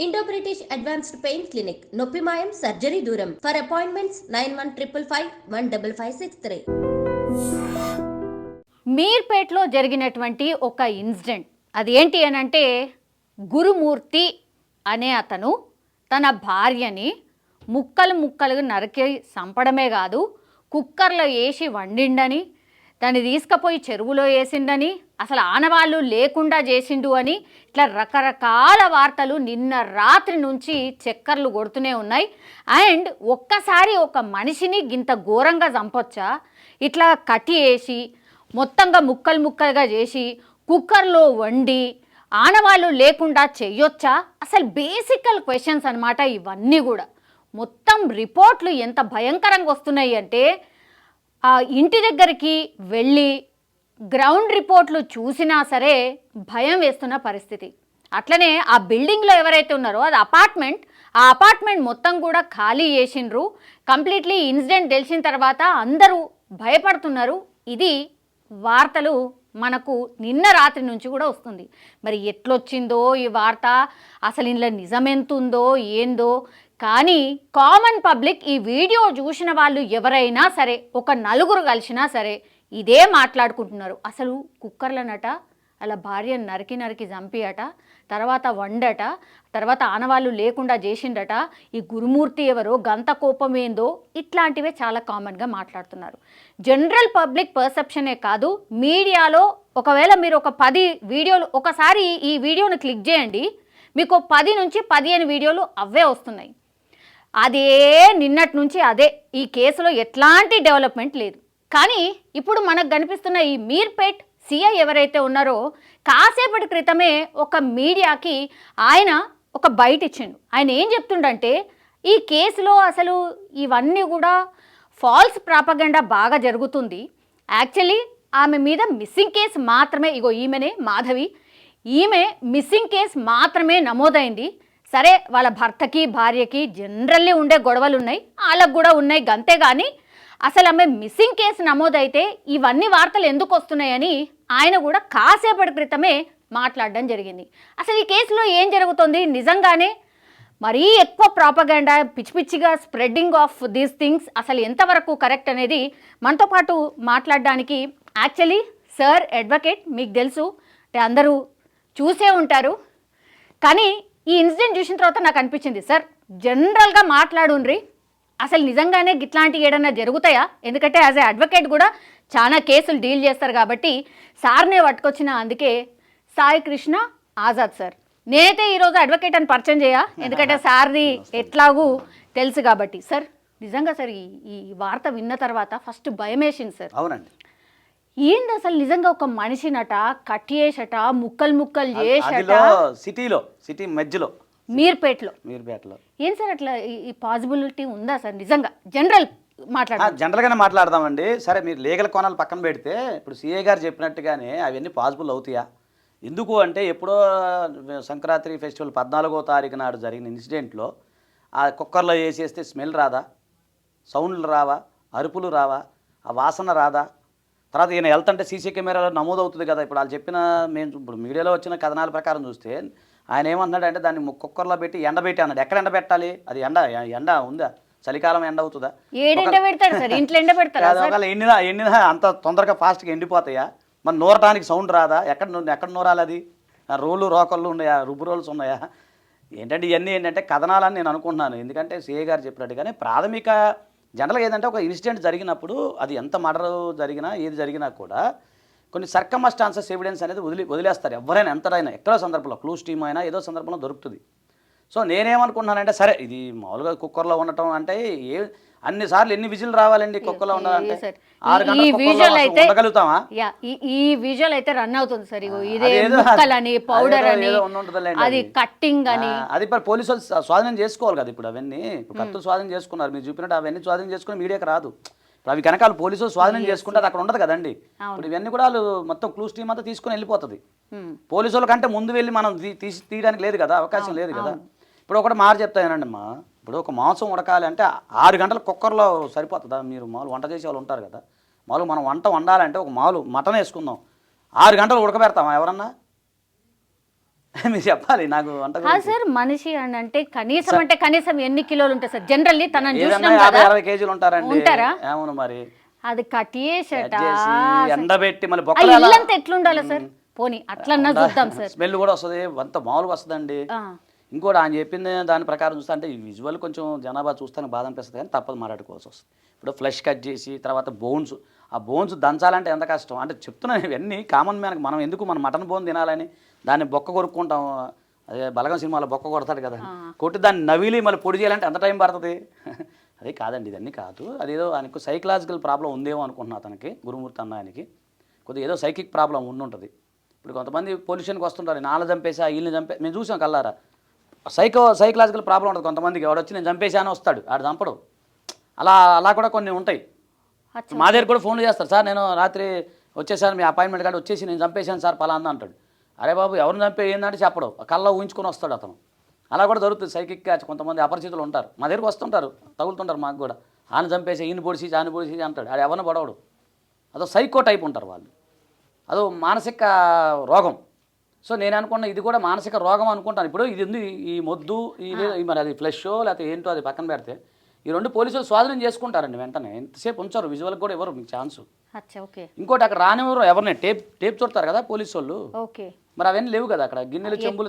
Indo British advanced pain clinic నొప్పి మాయం surgery దూరం ఫర్ అపాయింట్మెంట్స్ 9155515563. మీర్పేట్లో జరిగినటువంటి ఒక ఇన్సిడెంట్ అది ఏంటి అని అంటే గురుమూర్తి అనే అతను తన భార్యని ముక్కలు ముక్కలుగా నరికి చంపడమే కాదు కుక్కర్లో వేసి వండిండని దాన్ని తీసుకుపోయి చెరువులో వేసిండని అసలు ఆనవాళ్ళు లేకుండా చేసిండు అని ఇట్లా రకరకాల వార్తలు నిన్న రాత్రి నుంచి చక్కర్లు కొడుతూనే ఉన్నాయి. అండ్ ఒక్కసారి ఒక మనిషిని గింత ఘోరంగా చంపొచ్చా, ఇట్లా కట్టి వేసి మొత్తంగా ముక్కలు ముక్కలుగా చేసి కుక్కర్లో వండి ఆనవాళ్ళు లేకుండా చేయొచ్చా, అసలు బేసికల్ క్వశ్చన్స్ అనమాట ఇవన్నీ కూడా. మొత్తం రిపోర్ట్లు ఎంత భయంకరంగా వస్తున్నాయి అంటే ఆ ఇంటి దగ్గరికి వెళ్ళి గ్రౌండ్ రిపోర్ట్లు చూసినా సరే భయం వేస్తున్న పరిస్థితి. అట్లనే ఆ బిల్డింగ్లో ఎవరైతే ఉన్నారో అది అపార్ట్మెంట్, ఆ అపార్ట్మెంట్ మొత్తం కూడా ఖాళీ చేసిండ్రు. కంప్లీట్లీ ఇన్సిడెంట్ తెలిసిన తర్వాత అందరూ భయపడుతున్నారు. ఇది వార్తలు మనకు నిన్న రాత్రి నుంచి కూడా వస్తుంది. మరి ఎట్లొచ్చిందో ఈ వార్త, అసలు ఇందులో నిజమెంతుందో ఏందో, కానీ కామన్ పబ్లిక్ ఈ వీడియో చూసిన వాళ్ళు ఎవరైనా సరే ఒక నలుగురు కలిసినా సరే ఇదే మాట్లాడుకుంటున్నారు. అసలు కుక్కర్లనట అలా భార్యను నరికి నరికి చంపియట, తర్వాత వండట, తర్వాత ఆనవాళ్ళు లేకుండా చేసిండట, ఈ గురుమూర్తి ఎవరో, గంత కోపం ఏందో, ఇట్లాంటివే చాలా కామన్గా మాట్లాడుతున్నారు. జనరల్ పబ్లిక్ పర్సెప్షనే కాదు, మీడియాలో ఒకవేళ మీరు ఒక 10 వీడియోలు ఒకసారి ఈ వీడియోని క్లిక్ చేయండి, మీకు 10 నుంచి 15 వీడియోలు అవే వస్తున్నాయి. అదే నిన్నటి నుంచి అదే, ఈ కేసులో ఎట్లాంటి డెవలప్మెంట్ లేదు. కానీ ఇప్పుడు మనకు కనిపిస్తున్న ఈ మీర్పేట్ సిఐ ఎవరైతే ఉన్నారో కాసేపటి క్రితమే ఒక మీడియాకి ఆయన ఒక బయట ఇచ్చిండు. ఆయన ఏం చెప్తుండంటే ఈ కేసులో అసలు ఇవన్నీ కూడా ఫాల్స్ ప్రాపగండా బాగా జరుగుతుంది. యాక్చువల్లీ ఆమె మీద మిస్సింగ్ కేసు మాత్రమే, ఇగో ఈమెనే మాధవి, ఈమె మిస్సింగ్ కేసు మాత్రమే నమోదైంది. సరే వాళ్ళ భర్తకి భార్యకి జనరల్లీ ఉండే గొడవలు ఉన్నాయి, వాళ్ళకు కూడా ఉన్నాయి, గంతే. కానీ అసలు ఆమె మిస్సింగ్ కేసు నమోదైతే ఇవన్నీ వార్తలు ఎందుకు వస్తున్నాయని ఆయన కూడా కాసేపటి క్రితమే మాట్లాడడం జరిగింది. అసలు ఈ కేసులో ఏం జరుగుతుంది, నిజంగానే మరీ ఎక్కువ ప్రాపగండా, పిచ్చి పిచ్చిగా స్ప్రెడ్డింగ్ ఆఫ్ దీస్ థింగ్స్ అసలు ఎంతవరకు కరెక్ట్ అనేది మనతో పాటు మాట్లాడడానికి యాక్చువల్లీ సార్ అడ్వకేట్, మీకు తెలుసు అంటే అందరూ చూసే ఉంటారు. కానీ ఈ ఇన్సిడెంట్ చూసిన తర్వాత నాకు అనిపించింది, సార్ జనరల్గా మాట్లాడుండ్రి, అసలు నిజంగానే ఇట్లాంటివి ఏదన్నా జరుగుతాయా? ఎందుకంటే యాజ్ ఏ అడ్వకేట్ కూడా చాలా కేసులు డీల్ చేస్తారు కాబట్టి సార్నే పట్టుకొచ్చిన, అందుకే సాయి కృష్ణ ఆజాద్ సార్. నేనైతే ఈరోజు అడ్వకేట్ అని పరిచయం చేయ, ఎందుకంటే సార్ది ఎట్లాగూ తెలుసు కాబట్టి. సార్ నిజంగా సార్ ఈ వార్త విన్న తర్వాత ఫస్ట్ భయం వేసింది సార్. అవునండి, ఏంది అసలు నిజంగా ఒక మనిషినట కట్టి చేసట, ముక్కలు ముక్కలు చేసట, సిటీ మధ్యలో మీర్పేట్లో ఏం సార్ అట్లా ఈ పాసిబిలిటీ ఉందా సార్? నిజంగా జనరల్గానే మాట్లాడదామండి. సరే మీరు లీగల్ కోణాలు పక్కన పెడితే ఇప్పుడు సిఐ గారు చెప్పినట్టుగానే అవన్నీ పాసిబుల్ అవుతాయా? ఎందుకు అంటే ఎప్పుడో సంక్రాంతి ఫెస్టివల్ 14వ తారీఖు నాడు జరిగిన ఇన్సిడెంట్లో ఆ కుక్కర్లో వేసేస్తే స్మెల్ రాదా, సౌండ్లు రావా, అరుపులు రావా, ఆ వాసన రాదా? తర్వాత ఈయన వెళ్తుంటే సీసీ కెమెరాలో నమోదు అవుతుంది కదా. ఇప్పుడు వాళ్ళు చెప్పిన, మేము ఇప్పుడు మీడియాలో వచ్చిన కథనాల ప్రకారం చూస్తే ఆయన ఏమన్నాడు అంటే దాన్ని కుక్కర్లో పెట్టి ఎండబెట్టి అన్నాడు. ఎక్కడ ఎండబెట్టాలి? అది ఎండ ఉందా? చలికాలం ఎండ అవుతుందా? ఒకవేళ ఎండినా అంత తొందరగా ఫాస్ట్గా ఎండిపోతాయా? మరి నూరటానికి సౌండ్ రాదా? ఎక్కడ నూరాలి? అది రోలు రోకళ్ళు ఉన్నాయా, రుబ్బు రోల్స్ ఉన్నాయా? ఏంటంటే ఇవన్నీ ఏంటంటే కథనాలని నేను అనుకుంటున్నాను. ఎందుకంటే సిఏ గారు చెప్పినట్టుగానే ప్రాథమిక జనరల్గా ఏదంటే ఒక ఇన్సిడెంట్ జరిగినప్పుడు అది ఎంత మర్డర్ జరిగినా ఏది జరిగినా కూడా కొన్ని సర్కమస్టాన్సెస్ ఎవిడెన్స్ అనేది వదిలేస్తారు ఎవరైనా, ఎంతైనా, ఎక్కడో సందర్భంలో క్లూస్ టీమ్ అయినా ఏదో సందర్భంలో దొరుకుతుంది. సో నేనేమనుకుంటున్నానంటే సరే ఇది మామూలుగా కుక్కర్లో ఉండటం అంటే అన్నిసార్లు ఎన్ని విజిల్ రావాలండి కుక్కర్లో ఉండాలంటే? 6 గంటలు ఉండగలుగుతామా? ఈ విజువల్ అయితే రన్ అవుతుంది సార్. పౌడర్ అని, అది కట్టింగ్ అని, అది పోలీసులు స్వాధీనం చేసుకోవాలి కదా. ఇప్పుడు అవన్నీ కత్తులు స్వాధీనం చేసుకున్నారు, మీరు చూపినట్టు అవన్నీ స్వాధీనం చేసుకుని మీడియాకి రాదు. ఇప్పుడు అవి కనుక పోలీసులు స్వాధీనం చేసుకుంటే అది అక్కడ ఉండదు కదండి. ఇప్పుడు ఇవన్నీ కూడా వాళ్ళు మొత్తం క్లూస్ టీమ్ అంతా తీసుకుని వెళ్ళిపోతుంది. పోలీసుల కంటే ముందు వెళ్ళి మనం తీయడానికి లేదు కదా, అవకాశం లేదు కదా. ఇప్పుడు ఒకటి మాట చెప్తానండి అమ్మా, ఇప్పుడు ఒక మాంసం ఉడకాలి అంటే 6 గంటలు కుక్కర్లో సరిపోతుందా? మీరు మామూలు వంట చేసే వాళ్ళు ఉంటారు కదా, మామూలు మనం వంట వండాలంటే ఒక మామూలు మటన్ వేసుకుందాం, 6 గంటలు ఉడకబెడతామా ఎవరన్నా? మీరు చెప్పాలి నాకు వంట సార్ మనిషి అని అంటే కనీసం ఎన్ని కిలోలు ఉంటాయి సార్ జనరల్లీ తనని చూసినాం 50-60 కేజీలు ఉంటారండి. ఉంటారా? ఏమను మరి అది కట్ చేసేట ఎండబెట్టి మళ్ళీ ఇల్లంతా ఎట్లుండాలి సార్ పోనీ అట్లన్నా చూద్దాం సార్. స్మెల్ కూడా వస్తుంది, అంత మామూలుగా వస్తుందండి. ఇంకోటి ఆయన చెప్పింది దాని ప్రకారం చూస్తే అంటే ఈ విజువల్ కొంచెం జనాభా చూస్తానికి బాధ అనిపిస్తుంది కానీ తప్పదు, మాట్లాడుకోవాల్సి వస్తుంది. ఇప్పుడు ఫ్లెష్ కట్ చేసి తర్వాత బోన్స్, ఆ బోన్స్ దంచాలంటే ఎంత కష్టం అంటే చెప్తున్నాను. ఇవన్నీ కామన్ మ్యాన్కి మనం ఎందుకు మనం మటన్ బోన్ తినాలని దాన్ని బొక్క కొరుక్కుంటాం. అదే బలగం సినిమాలో బొక్క కొడతాడు కదా, కొట్టి దాన్ని నవిలి మళ్ళీ పొడి చేయాలంటే ఎంత టైం పడుతుంది? అదే కాదండి, ఇదన్నీ కాదు. అదేదో ఆయనకు సైకలాజికల్ ప్రాబ్లం ఉందేమో అనుకుంటున్నా అతనికి, గురుమూర్తి అన్న ఆయనకి కొద్దిగా ఏదో సైకిక్ ప్రాబ్లం ఉండుంటుంది. ఇప్పుడు కొంతమంది పొల్యూషన్కి వస్తుంటారు, నాన్న చంపేసా వీళ్ళని చంపే మేము చూసాం కల్లారా. సైకలాజికల్ ప్రాబ్లం ఉంటుంది కొంతమందికి. వాడు వచ్చి నేను చంపేశాను వస్తాడు, ఆడు చంపడు. అలా కూడా కొన్ని ఉంటాయి. మా దగ్గర కూడా ఫోన్లు చేస్తారు, సార్ నేను రాత్రి వచ్చేసాను మీ అపాయింట్మెంట్ కాడ వచ్చేసి నేను చంపేశాను సార్ పలానా అంటాడు. అరే బాబు ఎవరిని చంపే ఏంటంటే చెప్పడు, కళ్ళ ఊహించుకొని వస్తాడు అతను. అలా కూడా దొరుకుతుంది సైకిక్గా. కొంతమంది అపరిచితులు ఉంటారు మా దగ్గరకు వస్తుంటారు, తగులుతుంటారు మాకు కూడా. ఆయన చంపేసి ఈయన పొడిచి ఆయన పొడిచి అంటాడు. ఆడు ఎవరిని పడవడు. అదో సైకో టైప్ ఉంటారు వాళ్ళు, అదో మానసిక రోగం. సో నేను అనుకున్న ఇది కూడా మానసిక రోగం అనుకుంటాను. ఇప్పుడు ఇది ఉంది ఈ మొద్దు మరి అది ఫ్లెషో లేకపోతే ఏంటో అది పక్కన పెడితే ఈ రెండు పోలీసులు స్వాధీనం చేసుకుంటారండి వెంటనే. ఎంతసేపు ఉంచారు, విజువల్కి కూడా ఎవరు మీకు ఛాన్స్. ఇంకోటి అక్కడ రానివ్వరు ఎవరిని, టేప్ చూడతారు కదా పోలీసు వాళ్ళు. మరి అవన్నీ లేవు కదా అక్కడ. గిన్నెలు చెంబులు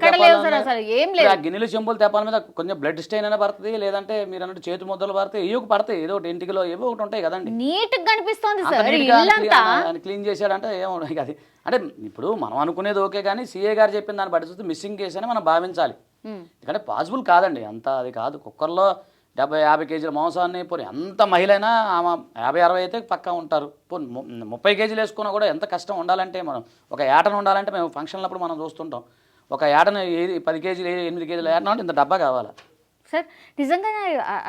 గిన్నెలు చెంబులు తెప్పాల మీద కొంచెం బ్లడ్ స్టెయిన్ అయినా పడుతుంది, లేదంటే మీరు అన్నట్టు చేతి ముద్దలు పడతాయి, ఏవో పడతాయి, ఏదో ఒకటి ఇంటికిలో ఏవో ఒకటి ఉంటాయి కదండి. క్లీన్ చేశాడంటే ఏమో అది. అంటే ఇప్పుడు మనం అనుకునేది ఓకే కానీ సీఏ గారు చెప్పిన దాన్ని బట్టి చూస్తే మిస్సింగ్ కేసు అని మనం భావించాలి. ఎందుకంటే పాసిబుల్ కాదండి అంత, అది కాదు. కుక్కర్లో 70-50 కేజీల మాంసాన్ని పోనీ ఎంత మహిళ అయినా ఆమె 50-60 అయితే పక్కా ఉంటారు. పోనీ 30 కేజీలు వేసుకున్నా కూడా ఎంత కష్టం ఉండాలంటే, మనం ఒక ఏటను ఉండాలంటే మేము ఫంక్షన్లప్పుడు మనం చూస్తుంటాం, ఒక ఏటను 10 కేజీలు 8 కేజీలు ఏటన అంటే ఇంత డబ్బా కావాలా సార్? నిజంగా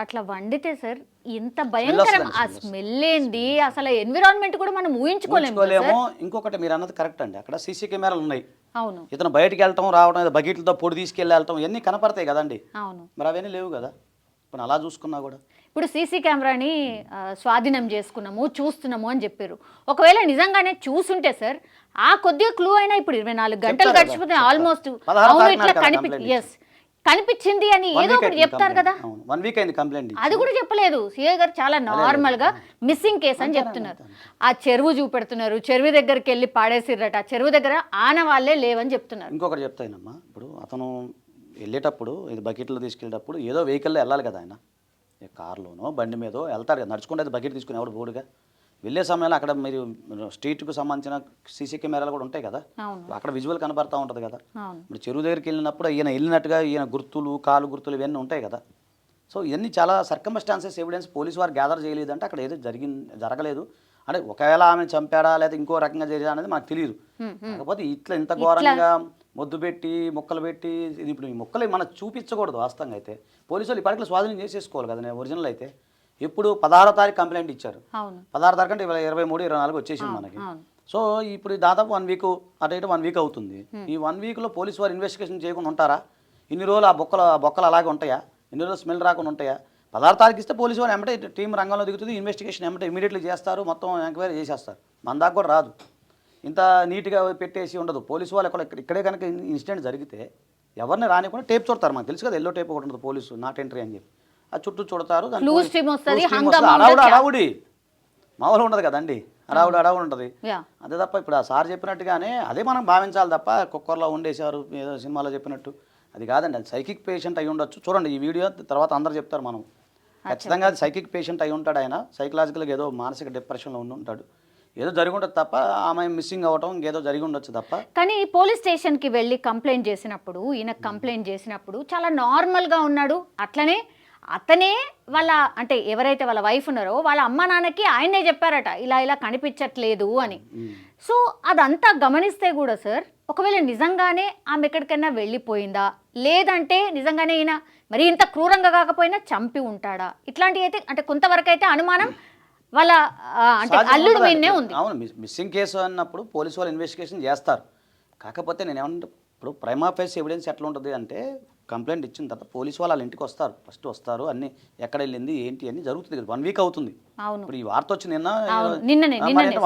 అట్లా వండితే సార్ ఇంత భయంకరం ఆ స్మెల్ ఏంది, అసలు ఎన్విరాన్మెంట్ కూడా మనం ఊహించుకోలేము. ఇంకొకటి మీరు అన్నది కరెక్ట్ అండి, అక్కడ సీసీ కెమెరాలు ఉన్నాయి. అవును, ఇతను బయటికి వెళ్ళటం రావడం, బకెట్లతో పొడి తీసుకెళ్ళి వెళ్ళటం ఇవన్నీ కనపడతాయి కదండి. అవును, మరి అవన్నీ లేవు కదా. ఇప్పుడు అలా చూసుకున్నా కూడా ఇప్పుడు సీసీ కెమెరాని స్వాధీనం చేసుకున్నాము చూస్తున్నాము అని చెప్పారు. ఒకవేళ నిజంగానే చూసుంటే సార్ ఆ కొద్దిగా క్లూ అయినా ఇప్పుడు 24 గంటలు గడిచిపోతే ఆల్మోస్ట్ ఇట్లా కనిపించింది అని ఏదో ఒకటి చెప్తారు కదా. 1 వీక్ అయింది కంప్లైంట్, అది కూడా చెప్పలేదు సీఏ గారు. చాలా నార్మల్ గా మిస్సింగ్ కేసు అని చెప్తున్నారు. ఆ చెరువు చూపెడుతున్నారు, చెరువు దగ్గరికి వెళ్ళి పాడేసిర్రట, చెరువు దగ్గర ఆనవాళ్లే లేవని చెప్తున్నారు. ఇంకొకటి చెప్తానమ్మా, ఇప్పుడు అతను వెళ్ళేటప్పుడు ఇది బకెట్లో తీసుకెళ్ళేటప్పుడు ఏదో వెహికల్లో వెళ్ళాలి కదా, ఆయన కార్లోనో బండి మీదో వెళ్తాడు కదా, నడుచుకుంటే అది బకెట్ తీసుకుని ఎవడు బోడుగా వెళ్ళే సమయంలో అక్కడ మీరు స్ట్రీట్కు సంబంధించిన సీసీ కెమెరాలు కూడా ఉంటాయి కదా, అక్కడ విజువల్ కనబడతా ఉంటుంది కదా. ఇప్పుడు చెరువు దగ్గరికి వెళ్ళినప్పుడు ఈయన వెళ్ళినట్టుగా ఈయన గుర్తులు, కాలు గుర్తులు ఇవన్నీ ఉంటాయి కదా. సో ఇవన్నీ చాలా సర్కమ్స్టాన్సెస్ ఎవిడెన్స్ పోలీసు వారు గ్యాదర్ చేయలేదంటే అక్కడ ఏదో జరగలేదు అంటే, ఒకవేళ ఆమె చంపాడా లేదా ఇంకో రకంగా జరిగిందా అనేది మనకు తెలియదు. కాకపోతే ఇట్లా ఇంత ఘోరంగా మొద్దు పెట్టి మొక్కలు పెట్టి ఇది ఇప్పుడు ఈ మొక్కలు మనం చూపించకూడదు. వాస్తవంగా అయితే పోలీసులు ఇప్పటికీ స్వాధీనం చేసేసుకోవాలి కదా. నేను ఒరిజినల్ అయితే ఎప్పుడు 16వ తారీఖు కంప్లైంట్ ఇచ్చారు, 16 తారీఖు అంటే 23-24 వచ్చేసింది మనకి. సో ఇప్పుడు దాదాపు 1 వీక్ అటు ఇటు 1 వీక్ అవుతుంది. ఈ 1 వీక్లో పోలీసు వారు ఇన్వెస్టిగేషన్ చేయకుండా ఉంటారా? ఇన్ని రోజులు ఆ బొక్కలు అలాగే ఉంటాయా? ఇన్ని రోజులు స్మెల్ రాకుండా ఉంటాయా? 16 తారీఖు ఇస్తే పోలీసు వారు ఎమ్మటే టీం రంగంలో దిగుతుంది, ఇన్వెస్టిగేషన్ ఎమ్మటే ఇమీడియట్లీ చేస్తారు, మొత్తం ఎంక్వైరీ చేసేస్తారు. మన దాకా కూడా రాదు, ఇంత నీట్గా పెట్టేసి ఉండదు. పోలీసు వాళ్ళు ఇక్కడే కనుక ఇన్సిడెంట్ జరిగితే ఎవరిని రానికుండా టేప్ చూడతారు. మనకు తెలుసు కదా, ఎల్లో టేప్ ఒకటి ఉంటుంది పోలీసు నాట్ ఎంట్రీ అని చెప్పి, ఆ చుట్టూ చూడతారు. అడావుడి మామూలు ఉండదు కదండి, అడావుడు ఉంటుంది. అదే తప్ప ఇప్పుడు ఆ సార్ చెప్పినట్టుగానే అదే మనం భావించాలి తప్ప కుక్కర్లో ఉండేశారు ఏదో సినిమాలో చెప్పినట్టు అది కాదండి. అది సైకిక్ పేషెంట్ అయి ఉండొచ్చు. చూడండి ఈ వీడియో తర్వాత అందరు చెప్తారు, మనం ఖచ్చితంగా అది సైకిక్ పేషెంట్ అయి ఉంటాడు. ఆయన సైకలాజికల్గా ఏదో మానసిక డిప్రెషన్లో ఉంటాడు, ఏదో జరిగి ఉండదు తప్ప, ఆమె మిస్సింగ్ అవ్వటం ఇంకేదో జరిగి ఉండొచ్చు తప్ప. కానీ పోలీస్ స్టేషన్కి వెళ్ళి కంప్లైంట్ చేసినప్పుడు, ఈయన కంప్లైంట్ చేసినప్పుడు చాలా నార్మల్గా ఉన్నాడు. అట్లనే అతనే వాళ్ళ అంటే ఎవరైతే వాళ్ళ వైఫ్ ఉన్నారో వాళ్ళ అమ్మ నాన్నకి ఆయనే చెప్పారట ఇలా కనిపించట్లేదు అని. సో అదంతా గమనిస్తే కూడా సార్, ఒకవేళ నిజంగానే ఆమె ఎక్కడికైనా వెళ్ళిపోయిందా, లేదంటే నిజంగానే ఈయన మరి ఇంత క్రూరంగా కాకపోయినా చంపి ఉంటాడా, ఇట్లాంటివి అయితే అంటే కొంతవరకు అయితే అనుమానం వాళ్ళ అంటే అల్లుడు మీదనే ఉంది. అవును, మిస్సింగ్ కేసు అన్నప్పుడు పోలీసు వాళ్ళు ఇన్వెస్టిగేషన్ చేస్తారు. కాకపోతే నేను ఏమంటే ఇప్పుడు ప్రైమా ఫేస్ ఎవిడెన్స్ ఎట్లా ఉంటుంది అంటే, కంప్లైంట్ ఇచ్చిన తర్వాత పోలీసు వాళ్ళు వాళ్ళ ఇంటికి వస్తారు, ఫస్ట్ వస్తారు, అన్ని ఎక్కడ వెళ్ళింది ఏంటి అని జరుగుతుంది కదా. 1 వీక్ అవుతుంది. అవును. ఇప్పుడు ఈ వార్త వచ్చి నిన్ననే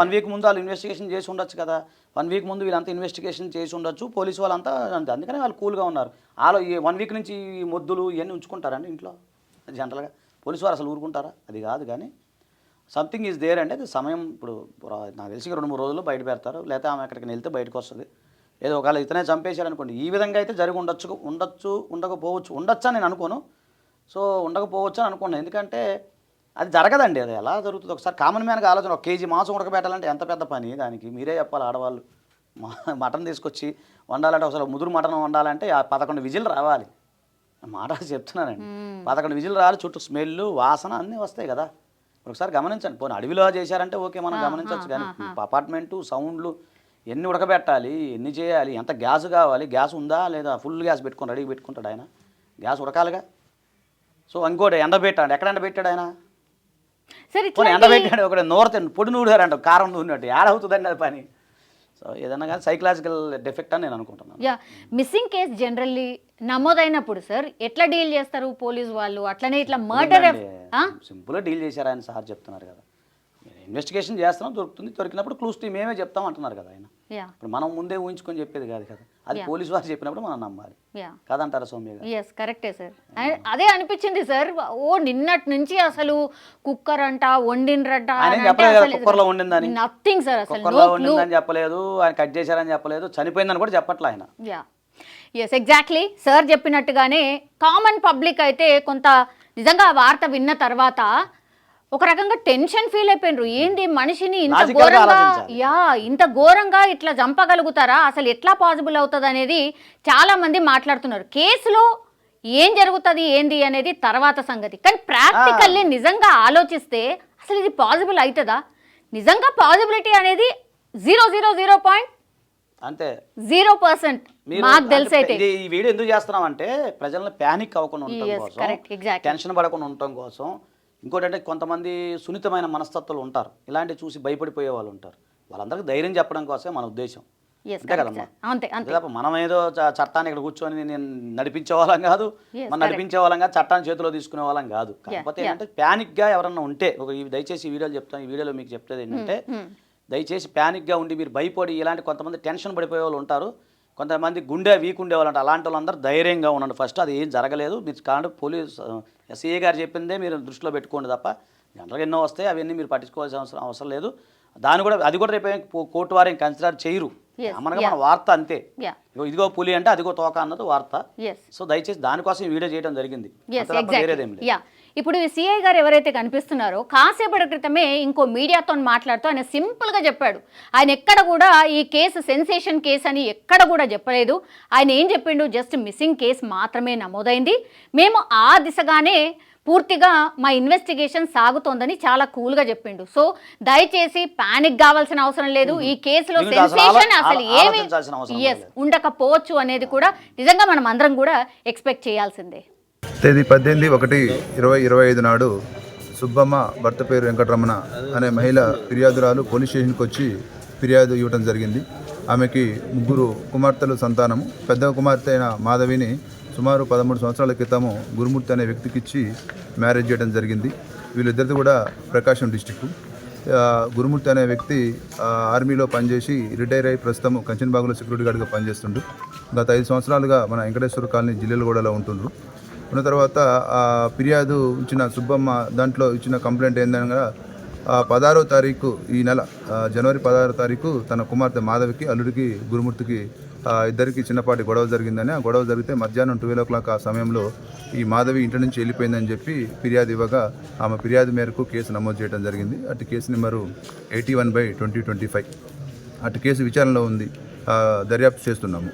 1 వీక్ ముందు వాళ్ళు ఇన్వెస్టిగేషన్ చేసి ఉండొచ్చు కదా. 1 వీక్ ముందు వీళ్ళంతా ఇన్వెస్టిగేషన్ చేసి ఉండొచ్చు, పోలీసు వాళ్ళంతా అందుకని వాళ్ళు కూల్గా ఉన్నారు. వాళ్ళు ఈ 1 వీక్ నుంచి ఈ మొద్దులు ఇవన్నీ ఉంచుకుంటారండి ఇంట్లో జనరల్గా. పోలీసు వారు అసలు ఊరుకుంటారా? అది కాదు. కానీ సంథింగ్ ఈజ్ దేర్ అంటే అది సమయం. ఇప్పుడు నాకు తెలిసి 2-3 రోజుల్లో బయట పెడతారు, లేకపోతే ఆమె ఎక్కడికి వెళ్తే బయటకు వస్తుంది. ఏదో ఒకవేళ ఇతనే చంపేశాడు అనుకోండి, ఈ విధంగా అయితే జరిగి ఉండకపోవచ్చు. ఉండొచ్చా నేను అనుకోను. సో ఉండకపోవచ్చు అని అనుకున్నాను. ఎందుకంటే అది జరగదండి. అది ఎలా జరుగుతుంది? ఒకసారి కామన్ మ్యాన్గా ఆలోచన. 1 కేజీ మాంసం ఉడకబెట్టాలంటే ఎంత పెద్ద పని. దానికి మీరే చెప్పాలి. ఆడవాళ్ళు మటన్ తీసుకొచ్చి వండాలంటే ఒకసారి ముదురు మటన్ వండాలంటే 11 విజిల్ రావాలి. మాట చెప్తున్నానండి. 11 విజిల్ రావాలి, చుట్టూ స్మెల్, వాసన అన్నీ వస్తాయి కదా. ఒకసారి గమనించండి. పోనీ అడవిలో చేశారంటే ఓకే, మనం గమనించవచ్చు. కానీ అపార్ట్మెంటు, సౌండ్లు, ఎన్ని ఉడకబెట్టాలి, ఎన్ని చేయాలి, ఎంత గ్యాస్ కావాలి, గ్యాస్ ఉందా లేదా, ఫుల్ గ్యాస్ పెట్టుకొని రెడీ పెట్టుకుంటాడు ఆయన. గ్యాస్ ఉడకాలిగా. సో ఇంకోటి ఎండబెట్టాడు. ఎక్కడ ఎండబెట్టాడు ఆయన? పోనీ ఎండబెట్టాడు ఒకటి నూరత పొడి నూడారంట, కారం నూనెట్టు ఏడవుతుందండి అది పని. సో ఏదన్నా కానీ సైకలాజికల్ డెఫెక్ట్ అని నేను అనుకుంటున్నాను. మిస్సింగ్ కేసు జనరల్లీ నమోదైనప్పుడు సార్ ఎట్లా డీల్ చేస్తారు పోలీసు వాళ్ళు? అట్లనే ఇట్లా మర్డర్ సింపుల్గా డీల్ చేశారు ఆయన. సార్ చెప్తున్నారు కదా, ఇన్వెస్టిగేషన్ చేస్తున్నాం, దొరుకుతుంది, దొరికినప్పుడు క్లూస్ టీమ్ మేమే చెప్తాం అంటున్నారు కదా ఆయన. ఇప్పుడు మనం ముందే ఊహించుకొని చెప్పేది కాదు కదా, అది పోలీసు వారు చెప్పినప్పుడు మనం నమ్మాలి కాదంటారా సౌమ్య గారు? ఎస్ కరెక్టే సార్. అదే అనిపించింది సార్. నిన్నటి నుంచి అసలు కుక్కర్ అంట వండిండ్రంట, కుక్కర్లో వండిందని నథింగ్ సార్. అసలు కుక్కర్లో వండిందని చెప్పలేదు, ఆయన కట్ చేశారని చెప్పలేదు, చనిపోయిందని కూడా చెప్పట్లే ఆయన. ఎస్ ఎగ్జాక్ట్లీ సార్ చెప్పినట్టుగానే కామన్ పబ్లిక్ అయితే కొంత నిజంగా ఆ వార్త విన్న తర్వాత ఒక రకంగా టెన్షన్ ఫీల్ అయిపోయినరు. ఏంది మనిషిని ఇంత ఘోరంగా ఇట్లా చంపగలుగుతారా, అసలు ఎట్లా పాసిబుల్ అవుతుంది అనేది చాలా మంది మాట్లాడుతున్నారు. కేసులో ఏం జరుగుతుంది ఏంది అనేది తర్వాత సంగతి. కానీ ప్రాక్టికల్లీ నిజంగా ఆలోచిస్తే అసలు ఇది పాసిబుల్ అవుతుందా? నిజంగా పాసిబిలిటీ అనేది 0.0 అంతే 0%. మాకు తెలిసి అయితే ఈ వీడియో ఎందుకు చేస్తున్నాం అంటే ప్రజలను ప్యానిక్ అవ్వకుండా ఉండటం కోసం, టెన్షన్ పడకుండా ఉండటం కోసం. ఇంకోటి అంటే కొంతమంది సున్నితమైన మనస్తత్వాలు ఉంటారు, ఇలాంటివి చూసి భయపడిపోయే వాళ్ళు ఉంటారు. వాళ్ళందరికీ ధైర్యం చెప్పడం కోసమే మన ఉద్దేశం. అంతే కదమ్మా. మనం ఏదో చట్టాన్ని ఇక్కడ కూర్చొని నేను నడిపించే వాళ్ళం కాదు, మనం నడిపించే వాళ్ళం కాదు, చట్టాన్ని చేతిలో తీసుకునే వాళ్ళం కాదు. కాకపోతే ఏంటంటే ప్యానిక్గా ఎవరన్నా ఉంటే దయచేసి ఈ వీడియోలు చెప్తాను, ఈ వీడియోలో మీకు చెప్పేది ఏంటంటే దయచేసి ప్యానిక్గా ఉండి మీరు భయపడి ఇలాంటి కొంతమంది టెన్షన్ పడిపోయే వాళ్ళు ఉంటారు, కొంతమంది గుండె వీక్ ఉండేవాళ్ళు అంటారు. అలాంటి వాళ్ళందరూ ధైర్యంగా ఉండండి. ఫస్ట్ అది ఏం జరగలేదు. మీరు కాబట్టి పోలీస్ ఎస్ఐ గారు చెప్పిందే మీరు దృష్టిలో పెట్టుకోండి తప్ప జనరల్గా ఎన్నో వస్తాయి, అవన్నీ మీరు పట్టించుకోవాల్సిన అవసరం లేదు. అది కూడా రేపు కోర్టు వారు ఏం కన్సిడర్ చేయరు. మన వార్త అంతే. ఇదిగో పులి అంటే అదిగో తోక అన్నది వార్త. సో దయచేసి దానికోసం ఈ వీడియో చేయడం జరిగింది. ఇప్పుడు ఈ సిఐ గారు ఎవరైతే కనిపిస్తున్నారో కాసేపటి క్రితమే ఇంకో మీడియాతో మాట్లాడుతూ ఆయన సింపుల్గా చెప్పాడు. ఆయన ఎక్కడ కూడా ఈ కేసు సెన్సేషన్ కేసు అని ఎక్కడ కూడా చెప్పలేదు. ఆయన ఏం చెప్పిండు, జస్ట్ మిస్సింగ్ కేసు మాత్రమే నమోదైంది, మేము ఆ దిశగానే పూర్తిగా మా ఇన్వెస్టిగేషన్ సాగుతోందని చాలా కూల్గా చెప్పిండు. సో దయచేసి పానిక్ కావాల్సిన అవసరం లేదు. ఈ కేసులో సెన్సేషన్ అసలు ఏమి ఉండకపోవచ్చు అనేది కూడా నిజంగా మనం అందరం కూడా ఎక్స్పెక్ట్ చేయాల్సిందే. తేదీ 18/1/2025 నాడు సుబ్బమ్మ, భర్త పేరు వెంకటరమణ అనే మహిళ ఫిర్యాదురాలు పోలీస్ స్టేషన్కి వచ్చి ఫిర్యాదు ఇవ్వడం జరిగింది. ఆమెకి 3 కుమార్తెలు సంతానము. పెద్ద కుమార్తె అయిన మాధవిని సుమారు 13 సంవత్సరాల క్రితము గురుమూర్తి అనే వ్యక్తికి ఇచ్చి మ్యారేజ్ చేయడం జరిగింది. వీళ్ళిద్దరిది కూడా ప్రకాశం డిస్టిక్. గురుమూర్తి అనే వ్యక్తి ఆర్మీలో పనిచేసి రిటైర్ అయ్యి ప్రస్తుతం కంచన్బాగులో సెక్యూరిటీ గార్డ్గా పనిచేస్తుండ్రు. గత 5 సంవత్సరాలుగా మన వెంకటేశ్వర కాలనీ జిల్లెలగూడలో ఉంటుండ్రు. ఉన్న తర్వాత ఫిర్యాదు ఇచ్చిన సుబ్బమ్మ దాంట్లో ఇచ్చిన కంప్లైంట్ ఏందనగా 16వ తారీఖు ఈ నెల జనవరి 16వ తారీఖు తన కుమార్తె మాధవికి, అల్లుడికి గురుమూర్తికి ఇద్దరికి చిన్నపాటి గొడవ జరిగిందని, ఆ గొడవ జరిగితే మధ్యాహ్నం 12 o'clock ఆ సమయంలో ఈ మాధవి ఇంటి నుంచి వెళ్ళిపోయిందని చెప్పి ఫిర్యాదు ఇవ్వగా ఆమె ఫిర్యాదు మేరకు కేసు నమోదు చేయడం జరిగింది. అటు కేసు నెంబరు 81/2025. అటు కేసు విచారణలో ఉంది, దర్యాప్తు చేస్తున్నాము.